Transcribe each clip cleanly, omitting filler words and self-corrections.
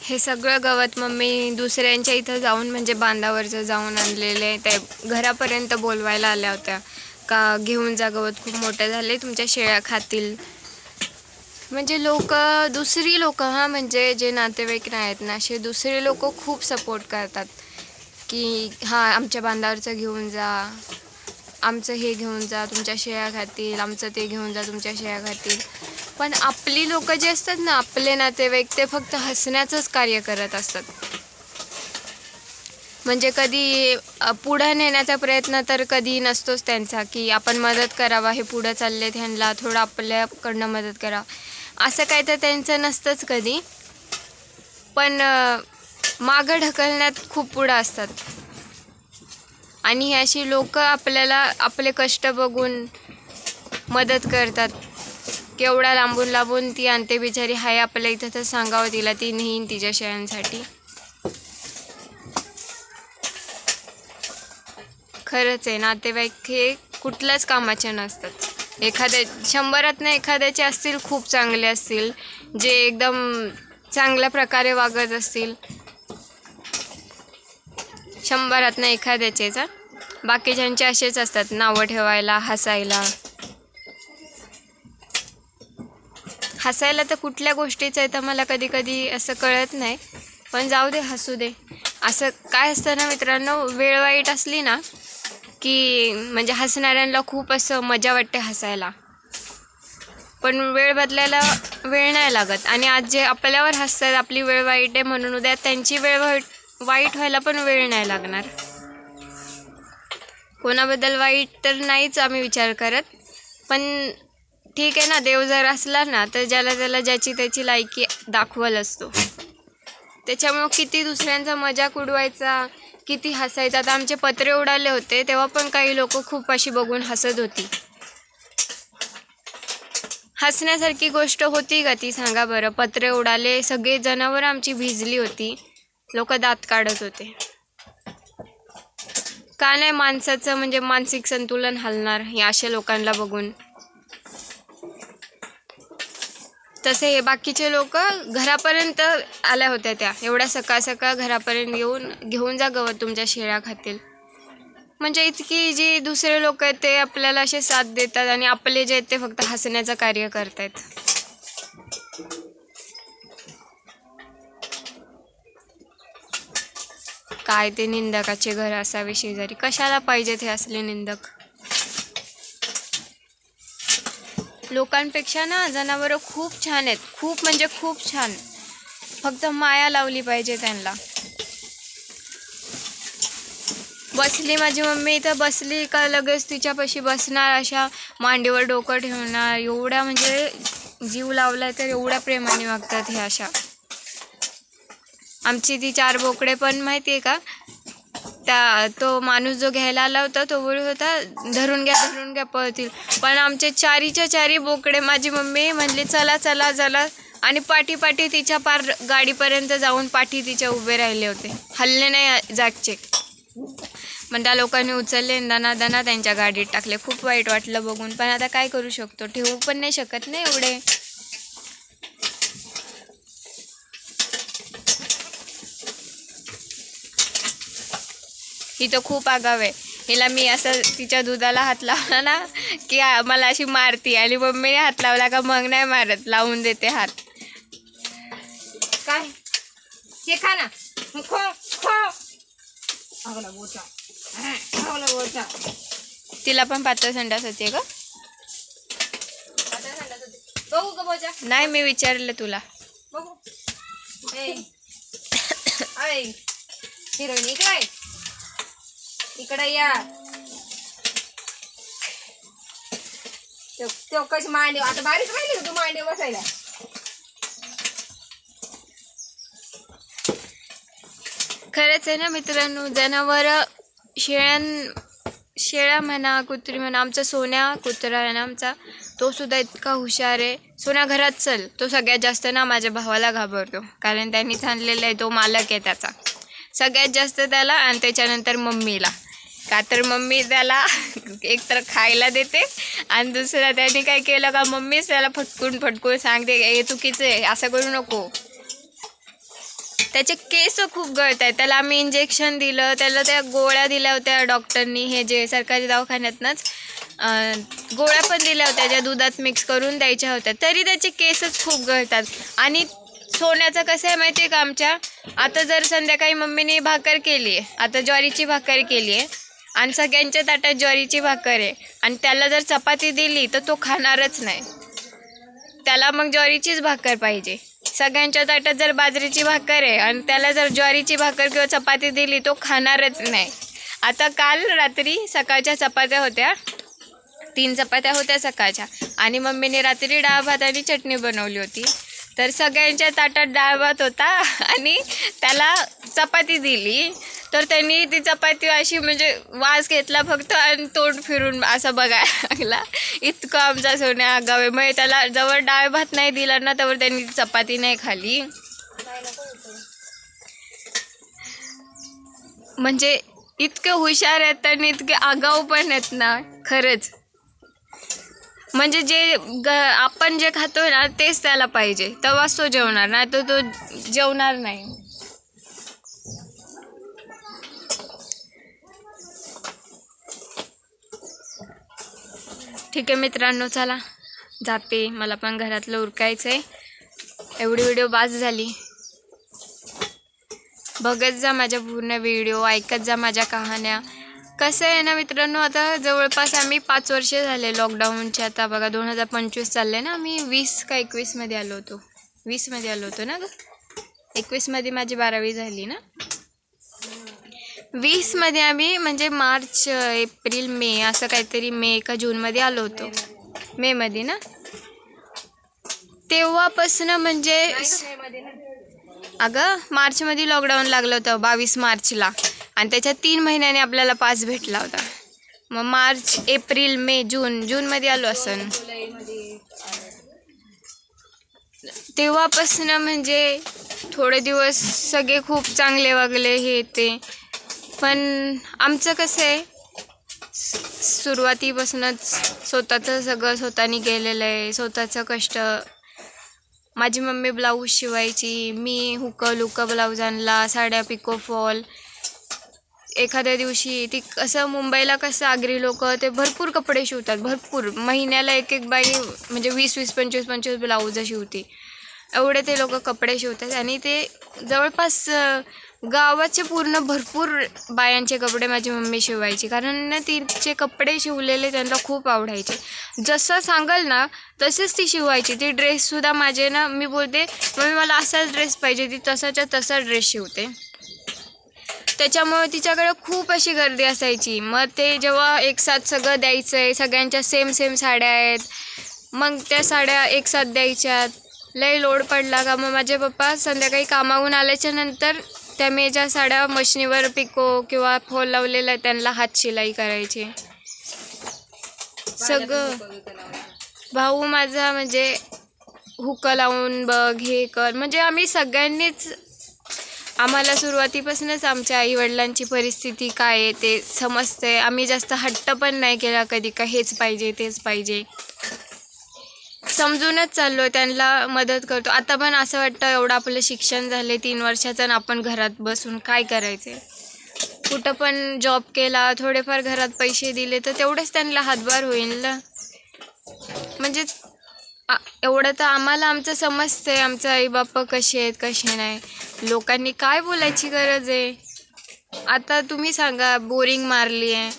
हे सगळं गवत मम्मी दुसऱ्यांच्या इथं जाऊन म्हणजे बांधावरचं जाऊन आणलेले ते घरापर्यंत बोलवायला आल्या होत्या का घेऊन जा गवत खूप मोठे झाले तुमच्या शेळ्या खातील. म्हणजे दुसरी लोक म्हणजे जे नातेवाईक नाही आहेत ना असे दुसरे लोक खूप सपोर्ट करतात की हां आमच्या बांधावरचं घेऊन जा, आमचं हे घेऊन जा तुमच्या शेळ्या खातील, आमचं ते घेऊन जा तुमच्या शेळ्या खातील. पण आपली लोक जे असतात ना आपले नातेवाईक ते फक्त हसण्याचंच कार्य करत असतात. म्हणजे कधी पुढं नेण्याचा प्रयत्न तर कधी नसतोच त्यांचा की आपण मदत करावा, हे पुढं चालले ह्यांना थोडं आपल्याकडनं मदत करा असं काय तर त्यांचं नसतंच कधी. पण मागं ढकलण्यात खूप पुढं असतात आणि ही अशी लोक आपल्याला आपले कष्ट बघून मदत करतात. केवढा लांबून लांबून ती आणते बिचारी हाय आपल्या इथं तर सांगावं तिला ती नेईन तिच्या शेळ्यांसाठी. खरंच आहे नातेवाईक हे कुठल्याच कामाचे नसतात. 100 एखाद्याचे असतील खूप चांगले असतील जे एकदम चांगल्या प्रकारे वागत असतील, 100 एखाद्याचेच. बाकीच्यांचे असेच असतात नावं ठेवायला, हसायला तर कुठल्या गोष्टीचं आहे तर मला कधी कधी असं कळत नाही. पण जाऊ दे हसू दे. असं काय असतं ना मित्रांनो, वेळ वाईट असली ना की म्हणजे हसणाऱ्यांना खूप असं मजा वाटते हसायला. पण वेळ बदलायला वेळ नाही लागत आणि आज जे आपल्यावर हसतात आपली वेळ वाईट आहे म्हणून उद्या त्यांची वेळ वाईट व्हायला पण वेळ नाही लागणार. कोणाबद्दल वाईट तर नाहीच आम्ही विचार करत, पण ठीक आहे ना, देव जर असला ना तर ज्याला त्याला ज्याची त्याची लायकी दाखवल असतो. त्याच्यामुळं किती दुसऱ्यांचा मजाक उडवायचा, किती हसायचा. आता आमचे पत्रे उडाले होते तेव्हा पण काही लोक खूप अशी बघून हसत होती. हसण्यासारखी गोष्ट होती का ती सांगा बरं. पत्रे उडाले, सगळे जनावर आमची भिजली होती, लोक दात काढत होते. का नाही माणसाचं म्हणजे मानसिक संतुलन हलणार या अशा लोकांना बघून. तसे हे बाकीचे लोक घरापर्यंत आल्या होत्या त्या एवढ्या सकाळ सकाळ घरापर्यंत येऊन घेऊन जा गवत तुमच्या शेळ्या खातील. म्हणजे इतकी जी दुसरे लोक आहेत ते आपल्याला असे साथ देतात आणि आपले जे आहेत ते फक्त हसण्याचं कार्य करतायत. काय ते निंदकाचे घर असावे शेजारी, कशाला पाहिजेत हे असले निंदक. लोकांपेक्षा ना जनावरं खूप छान आहेत, खूप म्हणजे खूप छान. फक्त माया लावली पाहिजे त्यांना. बसली माझी मम्मी इथं बसली का लगेच तिच्यापाशी बसणार, अशा मांडीवर डोकं ठेवणार. एवढ्या म्हणजे जीव लावलाय तर एवढ्या प्रेमाने वागतात हे अशा. आमची ती 4 बोकडे पण माहिती आहे का, तो माणूस जो घ्यायला आला होता तो बोलत होता धरून घ्या पळतील. पण आमचे 4च्या 4 बोकडे माझी मम्मी म्हणली चला चला चला आणि पाठी तिच्या पार गाडीपर्यंत जाऊन पाठी तिच्या उभे राहिले होते, हल्ले नाही जागचे. पण त्या लोकांनी उचलले दना त्यांच्या गाडीत टाकले. खूप वाईट वाटलं बघून, पण आता काय करू शकतो, ठेवू पण नाही शकत ना एवढे. ही तर खूप आगाव आहे. हिला मी असं तिच्या दुधाला हात लावला ना की मला अशी मारती आणि मम्मीने हात लावला का मग नाही मारत, लावून देते हात. काय हे खा ना, तिला पण पातळ संडास होते का? बघू का बोजा? नाही मी विचारलं तुला. बघू हिरोईन इकडे या. तो कशी मांडी आता बारीक राहिली तू मांडी बसायला. खरंच आहे ना मित्रांनो, जनावर शेळ्या म्हणा कुत्री म्हणा, आमचा सोन्या कुत्रा आहे ना आमचा, तो सुद्धा इतका हुशार आहे. सोन्या घरात चल, तो सगळ्यात जास्त ना माझ्या भावाला घाबरतो, कारण त्यांनीच आणलेला आहे, तो मालक आहे त्याचा. सगळ्यात जास्त त्याला आणि त्याच्यानंतर मम्मीला. का तर मम्मी त्याला एक तर खायला देते आणि दुसरा त्याने काय केलं का मम्मीच त्याला फटकून सांगते हे चुकीचं आहे, असं करू नको. त्याचे केस खूप गळत आहेत. त्याला आम्ही इंजेक्शन दिलं, त्याला त्या गोळ्या दिल्या होत्या डॉक्टरनी, हे जे सरकारी दवाखान्यातनंच गोळ्या पण दिल्या होत्या ज्या दुधात मिक्स करून द्यायच्या होत्या, तरी त्याचे केसच खूप गळतात. आणि सोन्याचं कसं आहे माहिती आहे का, आमच्या आता जर संध्याकाळी मम्मीने भाकर केली आहे, आता ज्वारीची भाकर केली आहे आणि सगळ्यांच्या ताटात ज्वारीची भाकर आहे आणि त्याला जर चपाती दिली तर तो खाणारच नाही. त्याला मग ज्वारीचीच भाकर पाहिजे. सगळ्यांच्या ताटात जर बाजरीची भाकर आहे आणि त्याला जर ज्वारीची भाकर किंवा चपाती दिली तो खाणारच नाही. आता काल रात्री सकाळच्या चपात्या होत्या, 3 चपात्या होत्या सकाळच्या, आणि मम्मीने रात्री डाळ भात आणि चटणी बनवली होती. तर सगळ्यांच्या ताटात डाळ भात होता आणि त्याला चपाती दिली तर त्यांनी ती चपाती अशी म्हणजे वास घेतला फक्त आणि तोंड फिरून असं बघायला लागला. इतकं आमचा सोन्या आगाव आहे. मग त्याला जवळ डाळ भात नाही दिला ना त्यावर त्यांनी चपाती नाही खाल्ली. म्हणजे इतके हुशार आहेत आणि इतके आगाऊ पण आहेत ना खरंच. म्हणजे जे आपण जे खातोय ना तेच त्याला पाहिजे, तेव्हाच तो जेवणार, नाही तर तो जेवणार नाही. ठीक आहे मित्रांनो, चला जाते, मला पण घरातलं उरकायचं आहे. एवढी व्हिडिओ बास झाली. बघत जा माझ्या पूर्ण व्हिडिओ, ऐकत जा माझ्या कहाण्या. कसं आहे ना मित्रांनो, आता जवळपास आम्ही 5 वर्ष झाले लॉकडाऊनचे. आता बघा 2025 चालले ना, आम्ही 20 का 21मध्ये आलो होतो, 20मध्ये आलो होतो ना ग, 21मध्ये माझी 12वी झाली ना. 20मध्ये आम्ही म्हणजे मार्च एप्रिल मे असं काहीतरी, मे का जूनमध्ये आलो होतो, मेमध्ये ना. तेव्हापासून म्हणजे अगं मार्चमध्ये लॉकडाऊन लागलं होतं 22 मार्चला, आणि त्याच्या 3 महिन्याने आपल्याला पास भेटला होता. मग मार्च एप्रिल मे जूनमध्ये आलो असं. तेव्हापासून म्हणजे थोडे दिवस सगळे खूप चांगले वागले हे ते. पण आमचं कसं आहे, सुरुवातीपासूनच स्वतःचं सगळं स्वतःनी केलेलं आहे, स्वतःचं कष्ट. माझी मम्मी ब्लाऊज शिवायची, मी हुकं ब्लाऊज आणला, साड्या पिको फॉल. एखाद्या दिवशी ती कसं मुंबईला कसं आगरी लोक ते भरपूर कपडे शिवतात, भरपूर, महिन्याला एक बाई म्हणजे 20 25 ब्लाऊज शिवते, एवढे ते लोक कपडे शिवतात. आणि ते जवळपास गावाचे पूर्ण भरपूर बायांचे कपडे माझी मम्मी शिवायची, कारण ना तिचे कपडे शिवलेले त्यांना खूप आवडायचे. जसं सांगाल ना तसेच ती शिवायची. ती ड्रेससुद्धा माझे ना, मी बोलते मम्मी मला असाच ड्रेस पाहिजे, ती तसाच्या तसा ड्रेस शिवते. त्याच्यामुळे तिच्याकडे खूप अशी गर्दी असायची. मग ते जेव्हा एकसाथ सगळं द्यायचं आहे, सगळ्यांच्या सेम साड्या आहेत, मग त्या साड्या एकसाथ द्यायच्यात. लई लोड पडला का मग माझे पप्पा संध्याकाळी कामावून आल्याच्या नंतर त्या मी ज्या साड्या मशीनीवर पिको किंवा फॉल लावलेल्या त्यांना हात शिलाई करायची सगळं. भाऊ माझा म्हणजे हुकं लावून बघ हे कर, म्हणजे आम्ही सगळ्यांनीच, आम्हाला सुरुवातीपासूनच आमच्या आईवडिलांची परिस्थिती काय आहे ते समजते. आम्ही जास्त हट्ट पण नाही केला कधी का हेच पाहिजे तेच पाहिजे, समजूनच चाललो, त्यांना मदत करतो. आता पण असं वाटतं एवढं आपलं शिक्षण झाले 3 वर्षाचं आणि आपण घरात बसून काय करायचे. कुठं पण जॉब केला, थोडेफार घरात पैसे दिले तर तेवढेच त्यांना हातभार होईल ना. म्हणजे एवढं तर आम्हाला आमचं समजतंय, आमचं आईबाप कसे आहेत कसे नाही. लोकांनी काय बोलायची गरज आहे. आता तुम्ही सांगा, बोरिंग मारली आहे,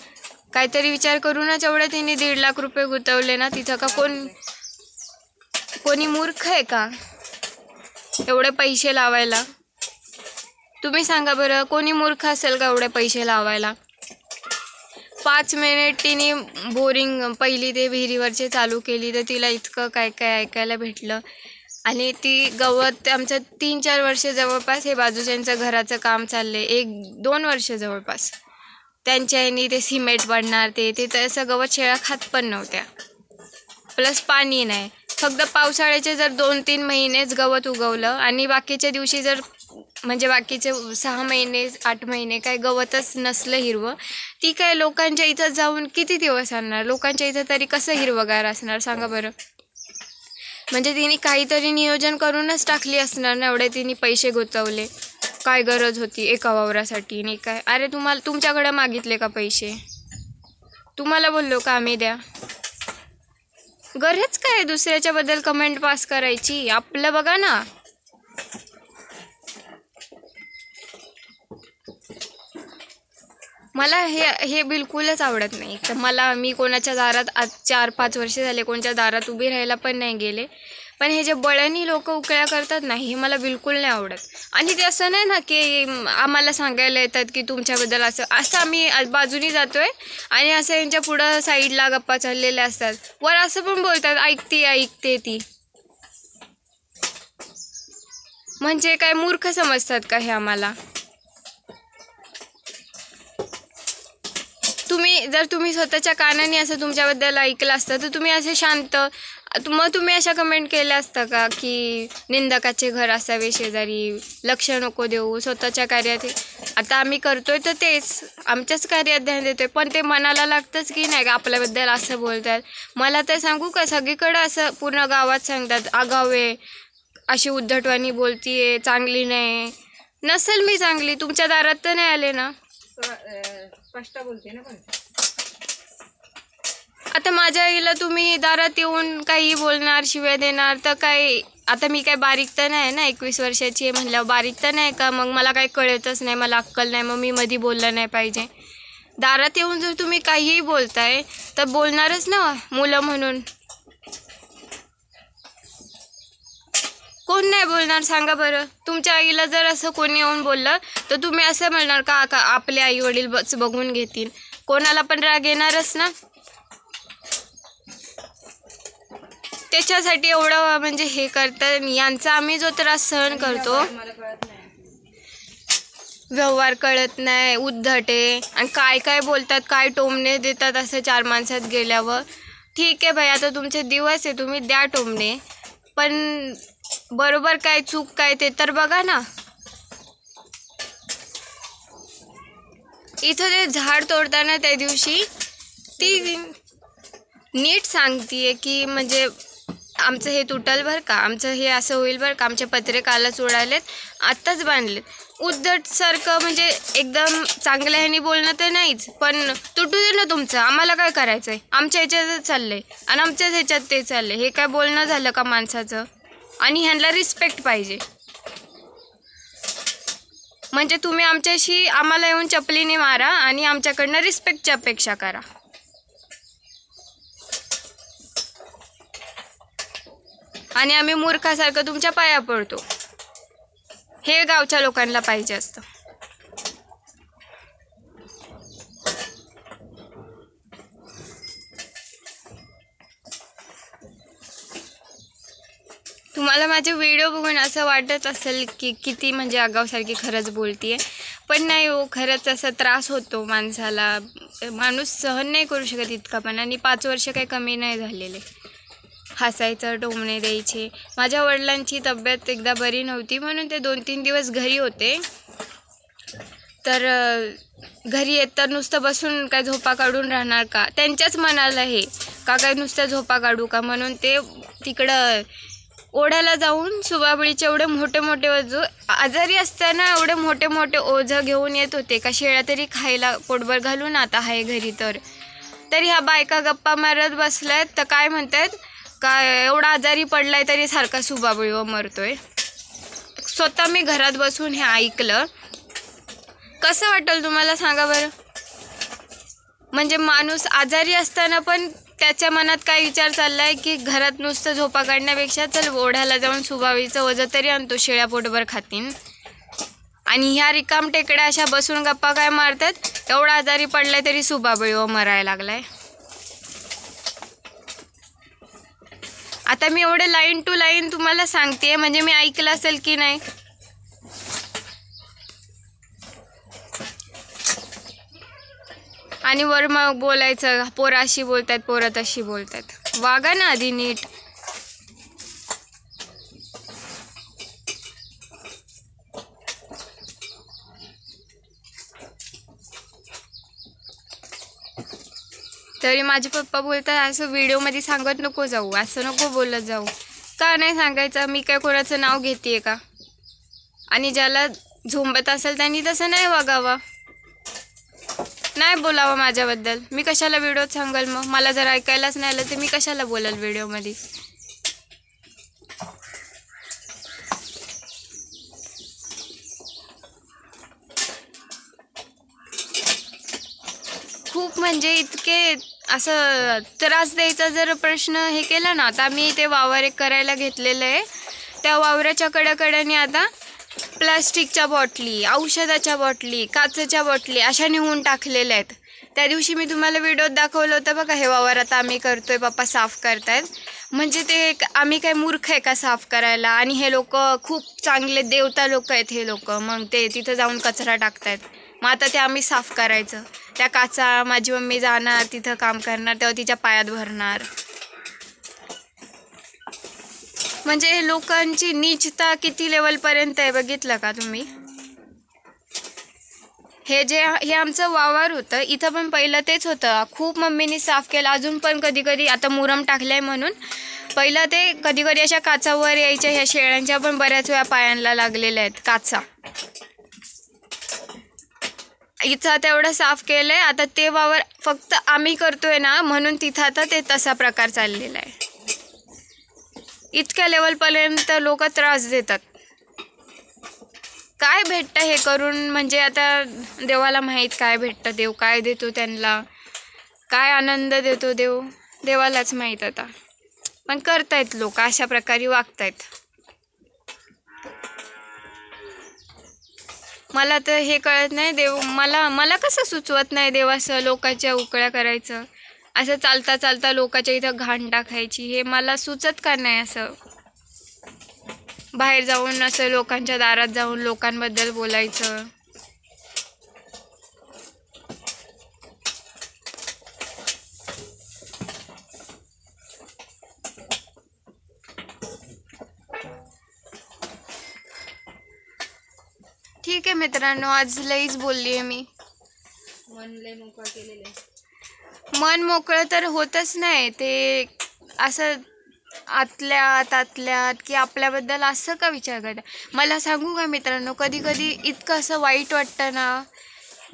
काहीतरी विचार करूनच एवढं त्यांनी 1.5 लाख रुपये गुंतवले ना तिथं. का कोणी मूर्ख आहे का एवढे पैसे लावायला? तुम्ही सांगा बरं, कोणी मूर्ख असेल का एवढे पैसे लावायला? 5 मिनिट तिने बोरिंग पहिली ते विहिरीवरचे चालू केली तर तिला इतकं काय काय ऐकायला भेटलं. आणि ती गवत आमचं 3-4 वर्ष जवळपास हे बाजूच्यांचं घराचं काम चालले, 1-2 वर्ष जवळपास त्यांच्या ह्यानी ते सिमेंट पडणार ते तसं गवत शेळ्या खात पण नव्हत्या. प्लस पाणी नाही, फक्त पावसाळ्याचे जर 2-3 महिनेच गवत उगवलं आणि बाकीच्या दिवशी जर म्हणजे बाकीचे 6 महिने 8 महिने काय गवतच नसलं हिरवं, ती काय लोकांच्या इथं जाऊन किती दिवस आणणार? लोकांच्या इथं तरी कसं हिरवगार असणार सांगा बरं. म्हणजे तिने काहीतरी नियोजन करूनच टाकली असणार ना, एवढे तिने पैसे गुंतवले. काय गरज होती एका वावरासाठी नाही काय. अरे तुम्हाला तुमच्याकडे मागितले का पैसे? तुम्हाला बोललो का आम्ही द्या? गरज काय दुसऱ्याच्याबद्दल कमेंट पास करायची? आपलं बघा ना. मला हे बिलकुलच आवडत नाही. तर मी कोणाच्या दारात आज 4-5 वर्ष झाले कोणाच्या दारात उभी राहायला पण नाही गेले. पण हे जे बळणी लोक उकळ्या करतात ना, हे मला बिलकुल नाही आवडत. आणि ते असं नाही ना की आम्हाला सांगायला येतात की तुमच्याबद्दल असं आम्ही बाजूनी जातोय आणि असं यांच्या पुढं साईडला गप्पा चाललेल्या असतात. वर असं पण बोलतात ऐकते ती. म्हणजे काय मूर्ख समजतात का हे आम्हाला? जर तुम्ही स्वतःच्या कानाने असं तुमच्याबद्दल ऐकलं असतं तर तुम्ही असे शांत, मग तुम्ही अशा कमेंट केल्या असता का की निंदकाचे घर असावे शेजारी, लक्ष नको देऊ स्वतःच्या कार्यात. आता आम्ही करतोय तर तेच आमच्याच कार्यात ध्यान देतोय, पण ते मनाला लागतंच की नाही का आपल्याबद्दल असं बोलतात. मला तर सांगू का, सगळीकडं असं पूर्ण गावात सांगतात आगावे, अशी उद्धटवाणी बोलतीये, चांगली नाही. नसेल मी चांगली, तुमच्या दारात तर नाही आले ना. स्पष्ट बोलते ना. पण आता माझ्या आईला तुम्ही दारात येऊन काही बोलणार, शिव्या देणार तर काय? आता मी काय बारीक तर नाही ना, 21 वर्षाची आहे म्हणल्यावर बारीक तर नाही का? मग मला काही कळतच नाही, मला अक्कल नाही, मग मी मध्ये बोललं नाही पाहिजे. दारात येऊन जर तुम्ही काहीही बोलताय तर बोलणारच ना मुलं म्हणून. कोण नाही बोलणार सांगा बरं? तुमच्या आईला जर असं कोणी येऊन बोललं तर तुम्ही असं म्हणणार का आपले आई वडील बघून घेतील? कोणाला पण राग येणारच ना. त्याच्यासाठी एवढं म्हणजे हे करतात. यांचा आम्ही जो त्रास सहन करतो, व्यवहार कळत नाही, उद्धट आहे आणि काय बोलतात, काय टोमणे देतात असं 4 माणसात गेल्यावर. ठीक आहे भाई, आता तुमचे दिवस आहे, तुम्ही द्या टोमणे, पण बरोबर काय चूक काय ते तर बघा ना. इथं ते झाड तोडताना त्या दिवशी ती नीट सांगतीये की म्हणजे आमचं हे तुटल बरं का, आमचं हे असं होईल बरं का, आमचे पत्रे कालच उडालेत, आत्ताच बांधलेत. उद्धटसारखं म्हणजे एकदम चांगल्या ह्यानी बोलणं तर नाहीच, पण तुटू दे ना तुमचं, आम्हाला काय करायचं आहे? आमच्या ह्याच्यातच चाललंय आणि आमच्याच ह्याच्यात ते चाललंय. हे काय बोलणं झालं का माणसाचं? आणि ह्यांना रिस्पेक्ट पाहिजे. म्हणजे तुम्ही आम्हाला येऊन चपलीने मारा आणि आमच्याकडनं रिस्पेक्टची अपेक्षा करा. आणि आम्ही मूर्खासारखं तुमच्या पाया पडतो. हे गावच्या लोकांना पाहिजे असतं. तुम्हाला माझे व्हिडिओ बघून असं वाटत असेल की किती म्हणजे आगावसारखी खरंच बोलतीये, पण नाही हो, खरंच असा त्रास होतो माणसाला. माणूस सहन नाही करू शकत इतका पण. आणि 5 वर्ष काही कमी नाही झालेले. हसायचं, टोमणे द्यायचे. माझ्या वडिलांची तब्येत एकदा बरी नव्हती म्हणून ते 2-3 दिवस घरी होते. तर घरी येत तर नुसतं बसून काय झोपा काढून राहणार का? त्यांच्याच मनाला हे का काय नुसतं झोपा काढू का म्हणून ते तिकडं ओढ्याला जाऊन सुबाबळीचे एवढे मोठे आजारी असताना एवढे मोठे ओझं घेऊन येत होते का शेळ्या तरी खायला पोटभर घालून आता आहे घरी. तरी ह्या बायका गप्पा मारत बसल्यात तर काय म्हणतात का एवढा आजारी पडलाय तरी सारखा सुबाबळीवर मरतोय. स्वतः मी घरात बसून हे ऐकलं. कसं वाटेल तुम्हाला सांगा बरं? म्हणजे माणूस आजारी असताना पण त्याच्या मनात काय विचार चाललाय की घरात नुसतं झोपा काढण्यापेक्षा चल ओढ्याला जाऊन सुबाबळीचं वजं तरी आणतो, शेळ्या पोटभर खातीन. आणि ह्या रिकाम टेकड्या अशा बसून गप्पा काय मारतात, एवढा आजारी पडलाय तरी सुबाबळीवर मरायला लागलाय. आता मी एवढे लाईन टू लाईन तुम्हाला सांगते, म्हणजे मी ऐकलं असेल की नाही. आणि वर मग बोलायचं पोरं अशी बोलतात, पोरं तशी बोलतात. वागा ना आधी नीट. तरी माझे पप्पा बोलतात असं व्हिडिओमध्ये सांगत नको जाऊ, असं नको बोलत जाऊ. का नाही सांगायचं? मी काय कोणाचं नाव घेते का? आणि ज्याला झोंबत असेल त्यांनी तसं नाही वागावं, नाही बोलावं माझ्याबद्दल. मी कशाला व्हिडिओत सांगाल मग? मला जर ऐकायलाच नाही आलं तर मी कशाला बोलाल व्हिडिओमध्ये? खूप म्हणजे इतके असं त्रास द्यायचा जर प्रश्न हे केला ना, आता मी ते वावर एक करायला घेतलेलं आहे, त्या वावराच्या कडेकडेने आता प्लास्टिकच्या बॉटली, औषधाच्या बॉटली, काचेच्या बॉटली अशा नेऊन टाकलेल्या आहेत. त्या दिवशी मी तुम्हाला व्हिडिओत दाखवलं होतं बघा, हे वावर आता आम्ही करतोय, पप्पा साफ करतायत. म्हणजे ते आम्ही काय मूर्ख आहे का साफ करायला? आणि हे लोक खूप चांगले देवता लोक आहेत हे लोक, मग ते तिथं जाऊन कचरा टाकतायत. मग आता ते आम्ही साफ करायचं. त्या काचा माझी मम्मी जाणार तिथं काम करणार, तेव्हा तिच्या पायात भरणार. म्हणजे लोकांची नीचता किती लेवलपर्यंत आहे बघितलं का तुम्ही? हे आमचं वावर होतं, इथं पण पहिलं तेच होतं. खूप मम्मीने साफ केलं, अजून पण कधी कधी आता मुरम टाकलाय म्हणून पहिलं ते कधी कधी अशा काचावर यायच्या. ह्या शेळ्यांच्या पण बऱ्याच वेळा पायांना लागलेल्या आहेत काचा. इथं तेवढं साफ केलंय. आता ते वावर फक्त आम्ही करतोय ना, म्हणून तिथं आता ते तसा प्रकार चाललेला आहे. इतक्या लेवलपर्यंत लोक त्रास देतात. काय भेटतं हे करून? म्हणजे आता देवाला माहीत काय भेटतं, देव काय देतो त्यांना, काय आनंद देतो देव, देवालाच माहीत. आता पण करतायत लोक, अशा प्रकारे वागतायत. मला तर हे कळत नाही, देव मला कसं सुचवत नाही देव असं लोकांच्या उकळ्या करायचं, असं चालता चालता लोकांच्या इथं घाण टाकायची. हे मला सुचत का नाही? असं बाहेर जाऊन असं लोकांच्या दारात जाऊन लोकांबद्दल बोलायचं. ठीक आहे मित्रांनो, आज लईच बोलली आहे मी. मन लय मोकळं केलेलं आहे. मन मोकळं तर होतच नाही, ते असं आतल्यात की आपल्याबद्दल असं का विचार करता. मला सांगू का मित्रांनो, कधी कधी इतकं असं वाईट वाटतं ना,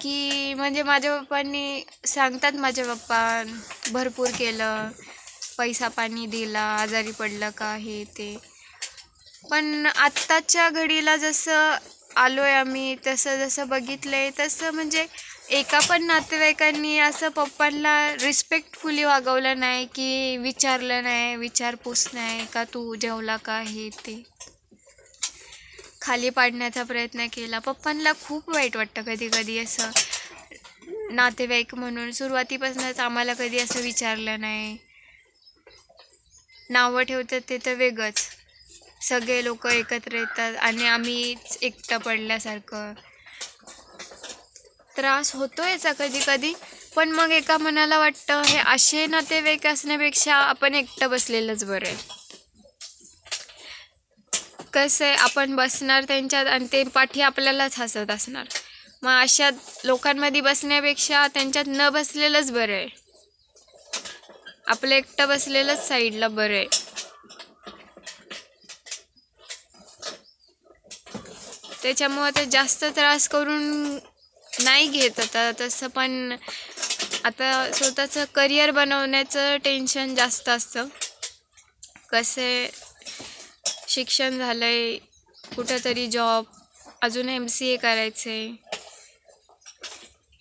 की म्हणजे माझ्या पप्पांनी सांगतात, माझ्या पप्पा भरपूर केलं, पैसा पाणी दिला, आजारी पडलं का हे ते, पण आत्ताच्या घडीला जसं आलोय आम्ही, जसं बघितलंय तसं म्हणजे एका पण नातेवाईकांनी असं पप्पांना रिस्पेक्टफुली वागवलं नाही, की विचारलं नाही, विचारपूस नाही का तू जेवला का हे ते, खाली पाडण्याचा प्रयत्न केला. पप्पांना खूप वाईट वाटतं कधी कधी असं. नातेवाईक म्हणून सुरुवातीपासूनच आम्हाला कधी असं विचारलं नाही. नावं ठेवतात ते तर वेगळंच, सगळे लोक एकत्र येतात आणि आम्हीच एकटं पडल्यासारखं. त्रास होतो याचा कधी कधी, पण मग एका मनाला वाटतं हे असे नातेवाईक असण्यापेक्षा आपण एकटं बसलेलंच बरं आहे. कसं आहे, आपण बसणार त्यांच्यात आणि ते पाठी आपल्यालाच हसत असणार. मग अशा लोकांमध्ये बसण्यापेक्षा त्यांच्यात न बसलेलंच बरं आहे. आपलं एकटं बसलेलंच साईडला बरं आहे. त्याच्यामुळं ते जास्त त्रास करून नाही घेत आता तसं. पण आता स्वतःचं करिअर बनवण्याचं टेन्शन जास्त असतं. कसे शिक्षण झालं आहे, कुठंतरी जॉब, अजून MCA करायचं आहे,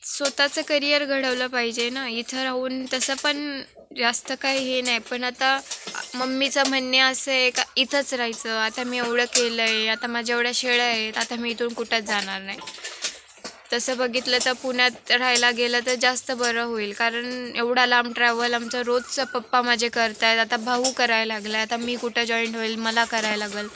स्वतःचं करिअर घडवलं पाहिजे ना. इथं राहून तसं पण जास्त काही हे नाही. पण आता मम्मीचं म्हणणे असं आहे का इथंच राहायचं, आता मी एवढं केलं आहे, आता माझ्या एवढ्या शेळ्या आहेत, आता मी इथून कुठंच जाणार नाही. तसं बघितलं तर पुण्यात राहायला गेलं तर जास्त बरं होईल, कारण एवढा लांब ट्रॅव्हल आमचं रोजचं पप्पा माझे करतायत. आता भाऊ करायला लागला, आता मी कुठं जॉईंट होईल, मला करायला लागेल.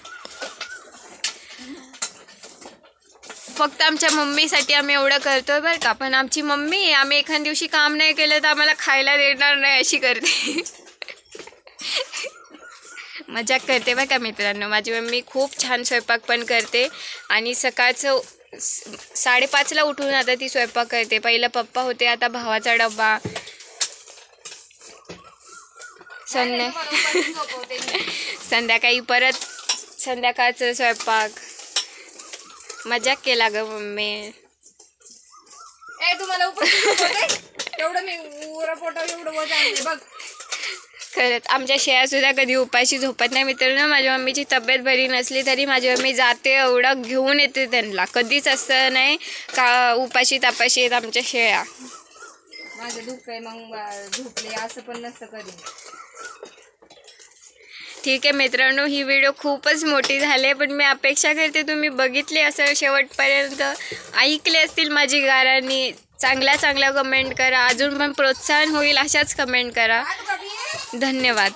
फक्त आमच्या मम्मीसाठी आम्ही एवढं करतोय बरं का. पण आमची मम्मी, आम्ही एखाद दिवशी काम नाही केलं तर आम्हाला खायला देणार नाही अशी करते. मजाक करते बरं का मित्रांनो. माझी मम्मी खूप छान स्वयंपाक पण करते आणि सकाळचं 5:30ला उठून आता ती स्वयंपाक करते. पहिलं पप्पा होते, आता भावाचा डबा, संध्याकाळी परत संध्याकाळचं स्वयंपाक. मजाक केला ग मम्मी. ए तुम्हाला एवढं मी उरा पोटावर एवढं वजन आणले बघ. खरंच आमच्या शेळ्या सुद्धा कधी उपाशी झोपत नाही मित्रांनो. माझ्या मम्मीची तब्येत बरी नसली तरी माझी मम्मी जाते एवढं घेऊन येते त्यांना. कधीच असं नाही का उपाशी तापाशी आहेत आमच्या शेळ्या. माझं दुःख आहे मग झोपले असं पण नसतं कधी. ठीक आहे मित्रांनो, ही व्हिडिओ खूपच मोठी झाली पण मी अपेक्षा करते तुम्ही बघितली असं शेवटपर्यंत, ऐकले असतील माझी गारांनी. चांगल्या कमेंट करा, अजून पण प्रोत्साहन होईल अशाच कमेंट करा. धन्यवाद.